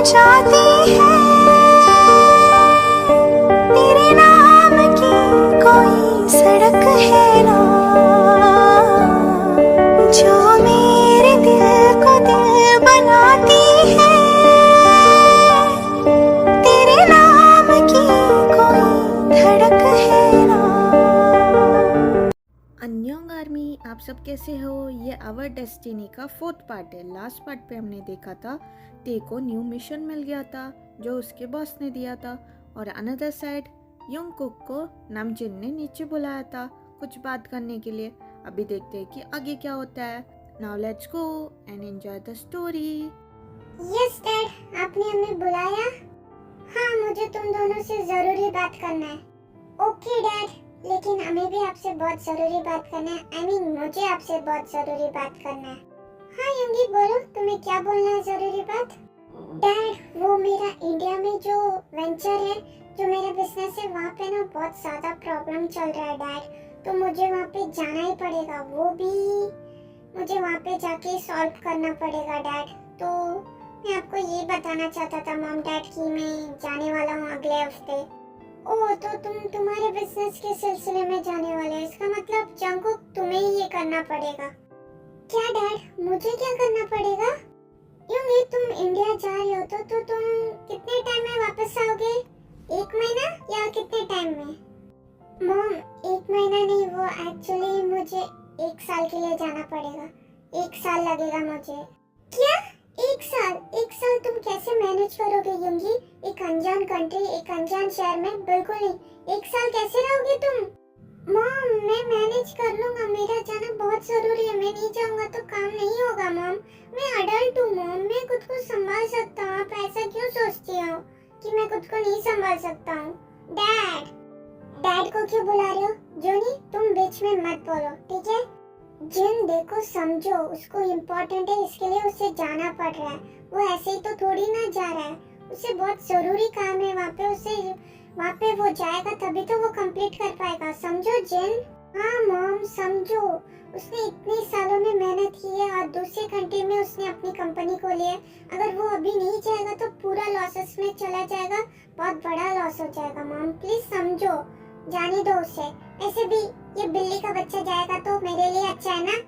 जाती है तेरे नाम की कोई सड़क है ना जो मेरे दिल को दिल बनाती है तेरे नाम की कोई धड़क है ना। अन्योंग आर्मी, आप सब कैसे हो। ये आवर डेस्टिनी का 4th पार्ट है। लास्ट पार्ट पे हमने देखा था ते को न्यू मिशन मिल गया था जो उसके बॉस ने दिया था, और अनदर साइड योंगकुक को नामजिन ने नीचे बुलाया था कुछ बात करने के लिए। अभी देखते हैं कि आगे क्या होता है। Now let's go and enjoy the story. Yes dad, आपने हमें बुलाया। हाँ, मुझे तुम दोनों से जरूरी बात करना है। ओके डैड, लेकिन हमें भी आपसे बहुत जरूरी बात करना है। मुझे आपसे बहुत जरूरी बात करना है। हाँ योंगी, बोलो, तुम्हें क्या बोलना है जरूरी बात। डैड, वो मेरा इंडिया में जो वेंचर है, जो मेरा बिजनेस है, वहाँ पे ना बहुत ज्यादा प्रॉब्लम चल रहा है डैड। तो मुझे वहाँ पे जाना ही पड़ेगा, वो भी मुझे वहाँ पे जाके सॉल्व करना पड़ेगा डैड। तो मैं आपको ये बताना चाहता था मॉम डैड कि मैं जाने वाला हूँ अगले हफ्ते। ओह, तो तुम तुम्हारे बिजनेस के सिलसिले में जाने वाले हो। इसका मतलब जंगकुक तुम्हें ही ये करना पड़ेगा। क्या डैड, मुझे क्या करना पड़ेगा। योंगी, तुम इंडिया जा रहे हो तो तुम कितने टाइम में वापस आओगे। 1 महीना या कितने टाइम में। मॉम, 1 महीना नहीं, वो एक्चुअली मुझे 1 साल के लिए जाना पड़ेगा। 1 साल लगेगा मुझे। क्या 1 साल? 1 साल तुम कैसे मैनेज करोगे योंगी। एक अनजान कंट्री, एक अनजान शहर में, बिल्कुल नहीं। 1 साल कैसे रहोगे तुम। मॉम, मैं मैनेज कर लूंगा, मेरा जाना बहुत जरूरी है। मैं नहीं जाऊंगा तो काम नहीं होगा मॉम। मैं अडल्ट हूँ मॉम, मैं खुद को संभाल सकता हूँ। आप ऐसा क्यों सोचती हो कि मैं खुद को नहीं संभाल सकता हूँ। डैड, डैड को क्यों बुला रहे हो। जोनी, तुम बीच में मत बोलो, ठीक है। जिन, देखो समझो, उसको इम्पोर्टेंट है, इसके लिए उसे जाना पड़ रहा है। वो ऐसे ही तो थोड़ी ना जा रहा है, उसे बहुत जरूरी काम है वहाँ पे। उसे वहाँ पे वो जाएगा तभी तो वो कंप्लीट कर पाएगा, समझो जिन। हाँ मॉम, समझो, उसने इतने सालों में मेहनत की है और दूसरे कंट्री में उसने अपनी कंपनी को लिया। अगर वो अभी नहीं जाएगा तो पूरा लॉसेस में चला जाएगा, बहुत बड़ा लॉस हो जाएगा। मॉम प्लीज समझो, जाने दो उसे। ऐसे भी ये बिल्ली का बच्चा जाएगा तो मेरे लिए अच्छा है ना,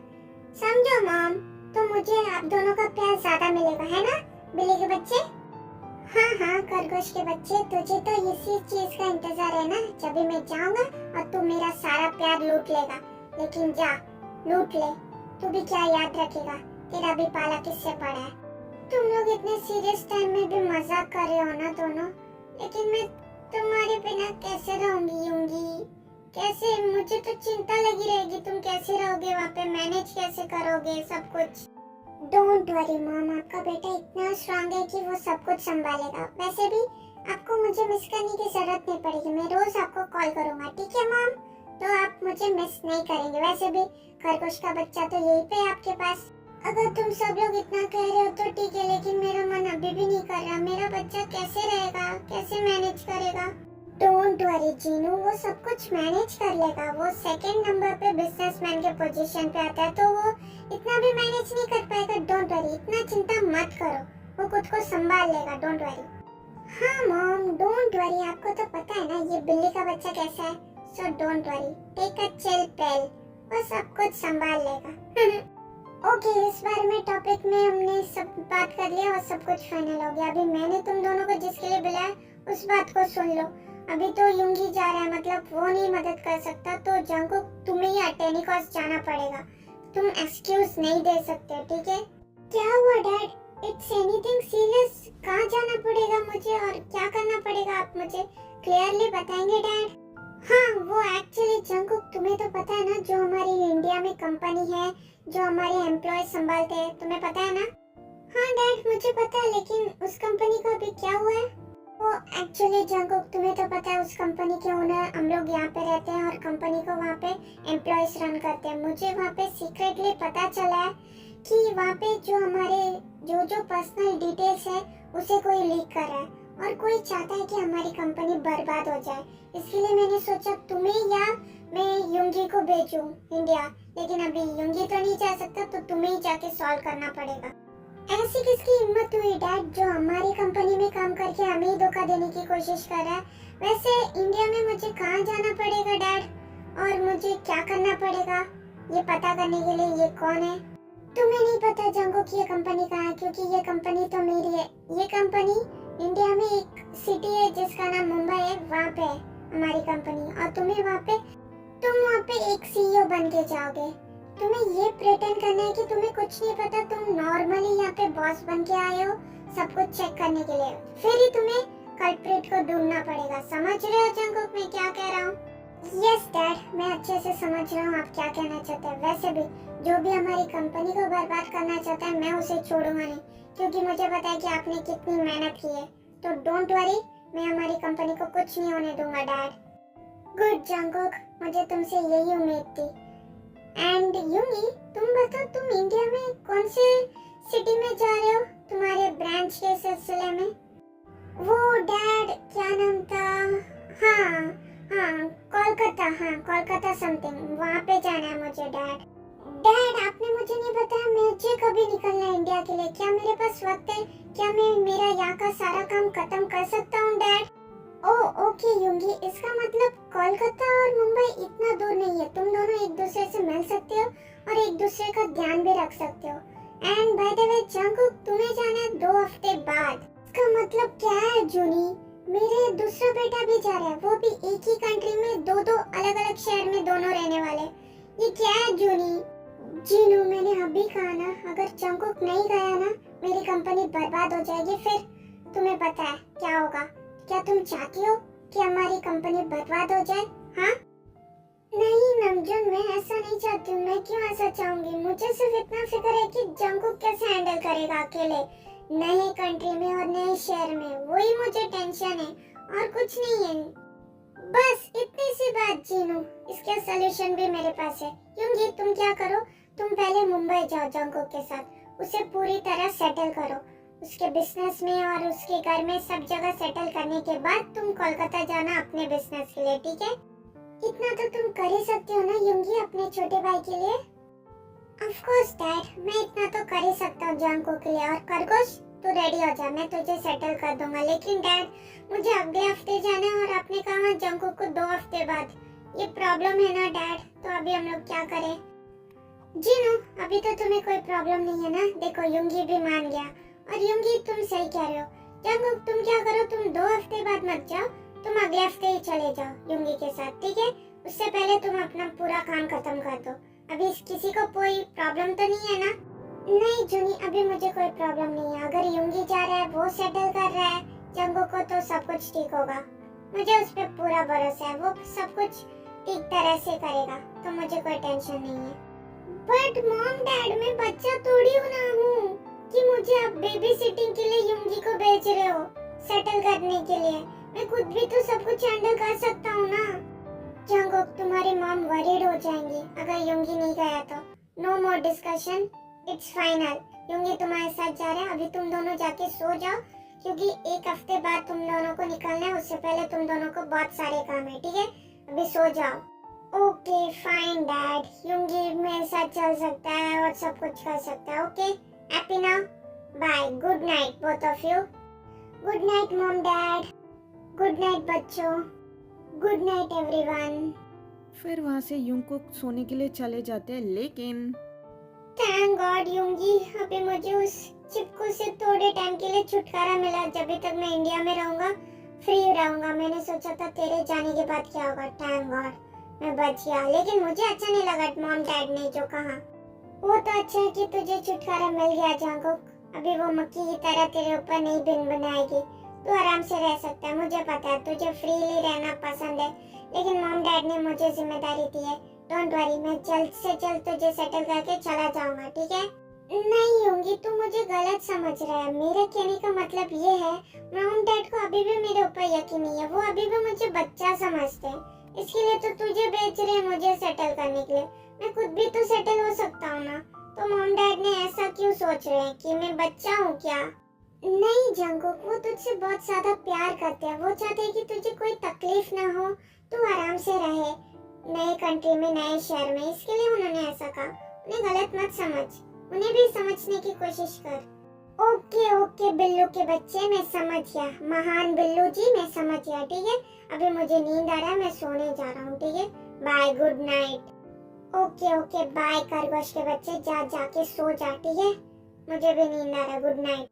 समझो मॉम। तो मुझे आप दोनों का प्यार ज्यादा मिलेगा, है ना बिल्ली के बच्चे। हाँ, खरगोश के बच्चे, तुझे तो इसी चीज का इंतजार है ना, जब भी मैं जाऊंगा और तू मेरा सारा प्यार लूट लेगा। लेकिन जा, लूट ले, तू भी क्या याद रखेगा, तेरा भी पाला किससे पड़ा है। तुम लोग इतने सीरियस टाइम में भी मजाक कर रहे हो ना दोनों, लेकिन मैं तुम्हारे बिना कैसे रहूंगी योंगी, कैसे। मुझे तो चिंता लगी रहेगी, तुम कैसे रहोगे वहाँ पे, मैनेज कैसे करोगे सब कुछ। डोंट वरी मॉम, आपका बेटा इतना स्ट्रांग है कि वो सब कुछ संभालेगा। वैसे भी आपको मुझे मिस करने की जरूरत नहीं पड़ेगी, मैं रोज आपको कॉल करूंगा, ठीक है मॉम। तो आप मुझे मिस नहीं करेंगे। वैसे भी खरगोश का बच्चा तो यहीं पे है आपके पास। अगर तुम सब लोग इतना कह रहे हो तो ठीक है, लेकिन मेरा मन अभी भी नहीं कर रहा। मेरा बच्चा कैसे रहेगा, कैसे मैनेज करेगा। डोंट वरी जीनू, वो सब कुछ मैनेज कर लेगा। वो 2nd नंबर पे बिजनेसमैन के पोजीशन पे आता है, तो वो इतना भी मैनेज नहीं कर पाएगा। डोंट वरी, इतना चिंता मत करो, वो खुद को संभाल लेगा, डोंट वरी। हाँ मॉम, डोंट वरी, आपको तो पता है ना ये बिल्ली का बच्चा कैसा है, so don't worry, take a chill pill, वो सब कुछ संभाल लेगा। ओके, इस बारे में टॉपिक में हमने सब बात कर लिया और सब कुछ फाइनल हो गया। अभी मैंने तुम दोनों को जिसके लिए बुलाया उस बात को सुन लो। अभी तो युंगी जा रहा है, मतलब वो नहीं मदद कर सकता, तो जंगकुक तुम्हें ही अटेनिकॉस जाना पड़ेगा। तुम एक्सक्यूज नहीं दे सकते, ठीक है। क्या हुआ डैड, इट्स एनीथिंग सीरियस। कहाँ जाना पड़ेगा मुझे और क्या करना पड़ेगा, आप मुझे क्लियरली बताएंगे डैड। हाँ, वो एक्चुअली जंगकुक, तुम्हें तो पता है ना, जो हमारी इंडिया में कंपनी है, जो हमारे एम्प्लॉय संभालते हैं, तुम्हें पता है ना। हाँ डैड, मुझे पता है, लेकिन उस कंपनी का अभी क्या हुआ है। वो एक्चुअली जंगकुक, तुम्हें तो पता है, उस कंपनी के ओनर हम लोग यहाँ पे रहते हैं और कंपनी को वहाँ पे एम्प्लॉयज रन करते हैं। मुझे वहाँ पे सीक्रेटली पता चला है कि वहाँ पे जो हमारे जो पर्सनल डिटेल्स है उसे कोई लीक कर रहा है और कोई चाहता है कि हमारी कंपनी बर्बाद हो जाए। इसके लिए मैंने सोचा तुम्हें या मैं युंगी को भेजूं इंडिया, लेकिन अभी युंगी तो नहीं जा सकता, तो तुम्हें ही जाके सॉल्व करना पड़ेगा। ऐसी किसकी हिम्मत हुई डैड जो हमारी कंपनी करके हमें ही धोखा देने की कोशिश कर रहा है। वैसे इंडिया में मुझे कहाँ जाना पड़ेगा डैड, और मुझे क्या करना पड़ेगा ये पता करने के लिए? ये कौन है? तुम्हें नहीं पता जंगकुक ये कंपनी कहाँ है? क्योंकि ये कंपनी तो मेरी है। ये कंपनी इंडिया में एक सिटी है जिसका नाम मुंबई है, वहाँ पे है हमारी कंपनी। और तुम वहाँ पे एक सीईओ बन के जाओगे। तुम्हें ये प्रेटेंड करना है कि तुम्हें कुछ नहीं पता, तुम नॉर्मली यहाँ पे बॉस बन के आए हो सब कुछ चेक करने के लिए, फिर ही तुम्हें कल्प्रिट को ढूंढना पड़ेगा। समझ रहे हो जंगकुक मैं क्या कह रहा हूँ? यस डैड, मैं अच्छे से समझ रहा हूँ आप क्या कहना चाहते हैं। वैसे भी जो भी हमारी कंपनी को बर्बाद करना चाहता है मैं उसे छोड़ूंगा नहीं, क्योंकि मुझे पता है कि आपने कितनी मेहनत की है। तो डोंट वरी, मैं हमारी कंपनी को कुछ नहीं होने दूंगा डैड। गुड जंगकुक, मुझे तुमसे यही उम्मीद थी। एंड यूंगी, तुम बताओ तुम इंडिया में कौन से सिटी में जा रहे हो तुम्हारे ब्रांच के सिलसिले में? वो डैड क्या नाम था? हाँ कोलकाता समथिंग, वहाँ पे जाना है मुझे डैड। डैड आपने मुझे नहीं बताया, मुझे कभी निकलना है इंडिया के लिए? क्या मेरे पास वक्त है? क्या मैं मेरा यहाँ का सारा काम खत्म कर सकता हूँ डैड? ओह ओके यूंगी, इसका मतलब कोलकाता और मुंबई इतना दूर नहीं है, तुम दोनों एक दूसरे से मिल सकते हो और एक दूसरे का ध्यान भी रख सकते हो। And by the way Jungkook, तुम्हें जाना है 2 हफ्ते बाद। इसका मतलब क्या है जूनी? मेरे दूसरा बेटा भी जा रहा है, वो भी एक ही कंट्री में, 2 अलग अलग शहर में दोनों रहने वाले। ये क्या है जूनी? जीनू, मैंने अभी कहा ना, अगर जंगकुक नहीं गया ना मेरी कंपनी बर्बाद हो जाएगी। फिर तुम्हें पता है क्या होगा? क्या तुम चाहती हो कि हमारी कंपनी बर्बाद हो जाए? हाँ? नहीं नमजून, मैं ऐसा नहीं चाहती हूँ। मैं क्यों ऐसा चाहूंगी? मुझे सिर्फ इतना फिक्र है कि जंगकुक कैसे हैंडल करेगा अकेले नए कंट्री में और नए शहर में, वही मुझे टेंशन है और कुछ नहीं है। बस इतनी सी बात जीनू, इसका सलूशन भी मेरे पास है। क्योंकि तुम क्या करो, तुम पहले मुंबई जाओ जंगकुक के साथ, उसे पूरी तरह सेटल करो, उसके बिजनेस में और उसके घर में सब जगह सेटल करने के बाद तुम कोलकाता जाना अपने बिजनेस के लिए, ठीक है? इतना तो तुम कर ही सकती हो ना यूंगी अपने छोटे भाई के लिए? ऑफ कोर्स डैड, मैं इतना तो कर ही सकता हूँ जंगकुक के लिए। और खरगोश तू रेडी हो जा, मैं तुझे सेटल कर दूंगा। लेकिन डैड मुझे अगले हफ्ते जाना है और आपने कहा जंगकुक को 2 हफ्ते बाद। ये प्रॉब्लम है ना डैड, तो अभी हम लोग क्या करें? जीनू, अभी तो तुम्हें कोई प्रॉब्लम नहीं है ना? देखो यूंगी भी मान गया। और यूंगी तुम सही कह रहे हो। जंगकुक तुम क्या करो, तुम 2 हफ्ते बाद मत जाओ, तुम अगले हफ्ते ही चले जाओ यूंगी के साथ, ठीक है? उससे पहले तुम अपना पूरा काम खत्म कर दो। अभी किसी को कोई प्रॉब्लम तो नहीं है ना? नहीं जूनी, अभी मुझे कोई प्रॉब्लम नहीं है। अगर यूंगी जा रहा है, वो सेटल कर रहा है जंगकुक को, तो सब कुछ ठीक होगा। मुझे उस पर पूरा भरोसा है, वो सब कुछ ठीक तरह से करेगा, तो मुझे कोई टेंशन नहीं है। बट मॉम डैड, मैं बच्चा थोड़ी ना हूँ कि मुझे आप बेबी सिटिंग के लिए यूंगी को भेज रहे हो सेटल करने के लिए। मैं खुद भी तो सब कुछ हैंडल कर सकता हूँ ना। जंगकुक, तुम्हारी मॉम वरीड हो जाएंगी अगर यूंगी नहीं गया तो। No more discussion, it's final. Yoongi तुम्हारे साथ जा रहा है, अभी तुम दोनों जाके सो जाओ, क्योंकि 1 हफ्ते बाद तुम दोनों को निकलना है। उससे पहले तुम दोनों को बहुत सारे काम है, ठीक है? अभी सो जाओ। ओके फाइन डैड, यूंगी मेरे साथ चल सकता है और सब कुछ कर सकता है। Okay happy now, bye, good night both of you. Good night mom dad, good night बच्चों, गुड नाइट एवरीवन। फिर वहाँ से यूंगकुक सोने के लिए चले जाते हैं, लेकिन थैंक गॉड यूंगी, अभी मुझे उस चिपकू से थोड़े टाइम के लिए छुटकारा मिला। जब तक मैं इंडिया में रहूंगा फ्री रहूंगा। मैंने सोचा था तेरे जाने के बाद क्या होगा, थैंक गॉड मैं बच गया। लेकिन मुझे अच्छा नहीं लगा मॉम डैड ने जो कहा। वो तो अच्छा है कि तुझे छुटकारा मिल गया जंगकुक, अभी वो मक्खी की तरह तेरे ऊपर नहीं बिन बनाएगी, तू आराम से रह सकता है। मुझे पता है तुझे फ्रीली रहना पसंद है, लेकिन मॉम डैड ने मुझे जिम्मेदारी दी है। डोंट वरी, मैं जल्द से जल्द तुझे सेटल करके चला जाऊंगा, ठीक है? नहीं होंगी, तू मुझे गलत समझ रहा है। मेरे कहने का मतलब ये है, मॉम डैड को अभी भी मेरे ऊपर यकीन नहीं है, वो अभी भी मुझे बच्चा समझते हैं। इसके लिए तो तुझे भेज रहे हैं मुझे सेटल करने के लिए। मैं खुद भी तो सेटल हो सकता हूँ ना। तो मॉम डैड ने ऐसा क्यों सोच रहे हैं कि मैं बच्चा हूँ क्या? नहीं जंगकुक, वो तुझसे बहुत ज्यादा प्यार करते हैं। वो चाहते हैं कि तुझे कोई तकलीफ ना हो, तू आराम से रहे नए कंट्री में, नए शहर में। इसके लिए उन्होंने ऐसा कहा। उन्हें गलत मत समझ, उन्हें भी समझने की कोशिश कर। ओके ओके बिल्लू के बच्चे, मैं समझ गया। महान बिल्लू जी, मैं समझ गया, ठीक है। अभी मुझे नींद आ रहा है, मैं सोने जा रहा हूँ, ठीक है। Bye, good night. Okay okay bye खरगोश के बच्चे, जा जाके सो जा, ठीक है। मुझे भी नींद आ रहा है, गुड नाइट।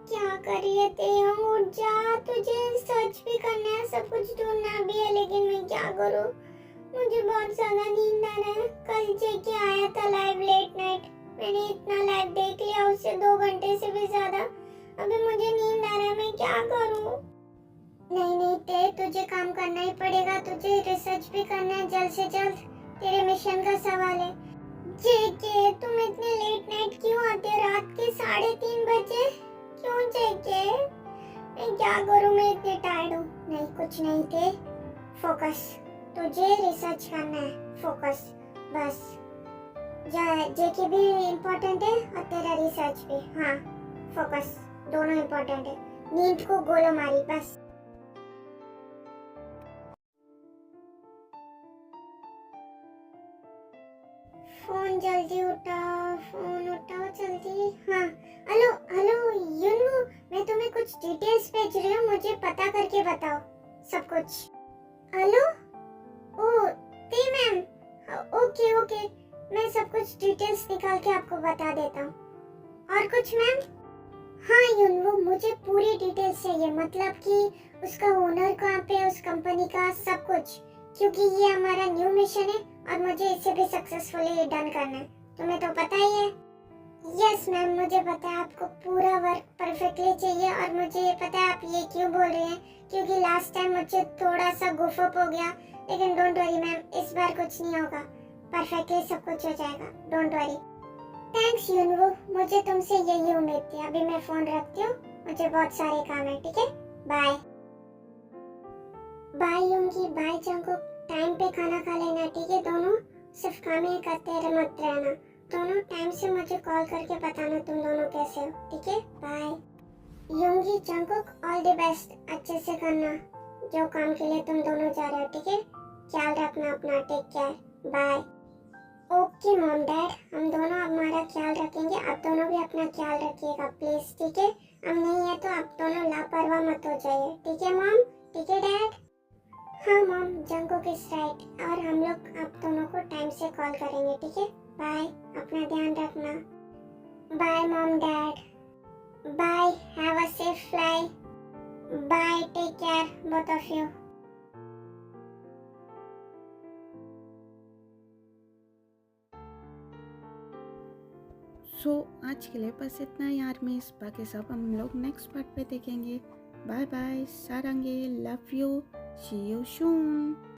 क्या कर रही है तेयंग, उठ जा, तुझे सर्च भी करना है, सब कुछ ढूंढना भी है, लेकिन मैं क्या करूँ, मुझे बहुत ज्यादा नींद आ रहा है। कल जेके आया था लाइव लेट नाइट, मैंने इतना लाइव देख लिया उससे 2 घंटे से भी ज्यादा। अभी मुझे नींद आ रहा है, मैं क्या करूँ। नहीं नहीं ते, तुझे काम करना ही पड़ेगा, तुझे रिसर्च भी करना है जल्द से जल्द, तेरे मिशन का सवाल है। जेके तुम इतने लेट नाइट क्यों आते हो, रात के 3:30 बजे क्यों जेके। मैं क्या करूँ, मैं इतनी टायर्ड हूँ। नहीं कुछ नहीं थे, फोकस, तुझे रिसर्च करना है, फोकस बस। जेके भी इम्पोर्टेंट है और तेरा रिसर्च भी, हाँ फोकस, दोनों इम्पोर्टेंट है। नींद को गोलो मारी बस। फोन जल्दी उठाओ, फोन उठाओ जल्दी। हाँ हेलो हेलो युनू, मैं तुम्हें कुछ डिटेल्स भेज रही हूँ, मुझे पता करके बताओ सब कुछ। हेलो, ओ ती मैम, ओके ओके, मैं सब कुछ डिटेल्स निकाल के आपको बता देता हूँ। और कुछ मैम? हाँ युनू, मुझे पूरी डिटेल्स चाहिए, मतलब कि उसका ओनर कहाँ पे है, उस कंपनी का सब कुछ, क्योंकि ये हमारा न्यू मिशन है और मुझे इसे भी सक्सेसफुली डन करना है। तुम्हें तो पता ही है। यस मैम, मुझे पता है आपको पूरा वर्क परफेक्टली चाहिए, और मुझे पता है आप ये क्यों बोल रहे हैं, क्योंकि लास्ट टाइम मुझे थोड़ा सा गुफ अप हो गया, लेकिन डोंट वरी मैम, इस बार कुछ नहीं होगा, परफेक्टली सब कुछ हो जाएगा, डोंट वरी। थैंक्स युनवो, मुझे तुमसे यही उम्मीद थी। अभी मैं फोन रखती हूँ, मुझे बहुत सारे काम है, ठीक है, bye. Bye Yoongi, bye Jungkook, time पे खाना खा लेना, ठीक है। दोनों सिर्फ काम ही करते मत रहना, दोनों टाइम से मुझे कॉल करके बताना तुम दोनों कैसे हो, ठीक है, bye. Yoongi Jungkook, all the best, अच्छे से करना जो काम के लिए तुम दोनों जा रहे हो, ठीक है। ख्याल रखना अपना, take care, bye. Okay mom dad, हम दोनों हमारा ख्याल रखेंगे, आप दोनों भी अपना ख्याल रखिएगा प्लीज, ठीक है। हम नहीं है तो आप दोनों लापरवाह मत हो जाइए, ठीक है मॉम, ठीक है डैड। हाँ मॉम, जंगकुक इज राइट, और हम लोग आप दोनों को टाइम से कॉल करेंगे, ठीक है, बाय, अपना ध्यान रखना, bye mom dad, bye, have a safe fly, bye, take care both of you. So आज के लिए बस इतना ही यार मिस, बाकी सब हम लोग नेक्स्ट पार्ट पे देखेंगे। बाय बाय सारंगे, love you, see you soon.